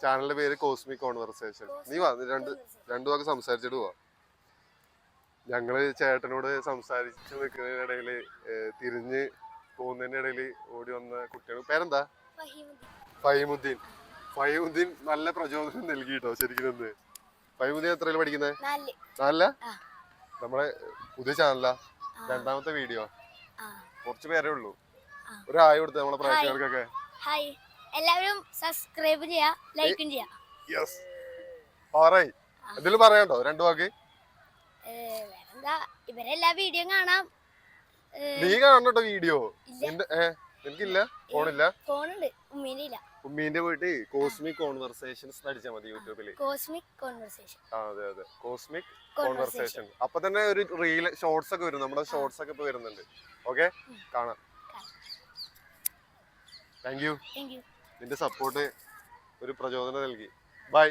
ചാനലിന്റെ പേര് cosmic conversation. നീ വാ, രണ്ടു വാക്ക് സംസാരിച്ചിട്ട് പോവാ. ഞങ്ങള് ചേട്ടനോട് സംസാരിച്ചു നിൽക്കുന്നതിനിടയില് തിരിഞ്ഞ് പോകുന്നതിന്റെ ഇടയില് ഓടി വന്ന കുട്ടികൾ. പേരെന്താ? ഫഹീമുദ്ദീൻ. ഫഹീമുദ്ദീൻ നല്ല പ്രചോദനം നൽകി കേട്ടോ ശരിക്കും. ഒന്ന് ഫഹീമുദ്ദീൻ എത്രയിൽ പഠിക്കുന്നത്? 4. നമ്മളെ പുതിയ ചാനലാ, രണ്ടാമത്തെ വീഡിയോ. കുറച്ച് പേരേ ഉള്ളൂ. ഒരു ഹായ് കൊടുത്ത് നമ്മളെ പ്രേക്ഷകർക്കൊക്കെ. ഹായ്, എല്ലാവരും സബ്സ്ക്രൈബ് ചെയ്യാ, ലൈക്കും ചെയ്യാ. യെസ്. പറയ്, എന്തെങ്കിലും പറയാണ്ടോ? 2 വാക്ക്. ഇവരെല്ലാ വീഡിയോ കാണാം. നീ കാണട്ടോ വീഡിയോ? എനിക്കില്ല, ഫോണില്ല. ഫോണുണ്ട്, ഉമ്മീനില്ല. ഉമ്മീന്റെ പോയിട്ട് കോസ്മിക് കോൺവെർസേഷൻസ് അടിച്ചാൽ മതി യൂട്യൂബില്. Cosmic conversation. അതെ അതെ, കോസ്മിക് കോൺവെർസേഷൻ. അപ്പൊ തന്നെ ഒരു റീൽ ഷോർട്സ് ഒക്കെ വരും. നമ്മുടെ ഷോർട്സ് ഒക്കെ ഇപ്പൊ വരുന്നുണ്ട്. ഓക്കെ, കാണാം. Thank you. നിന്റെ സപ്പോർട്ട് ഒരു പ്രചോദനം നൽകി. ബൈ.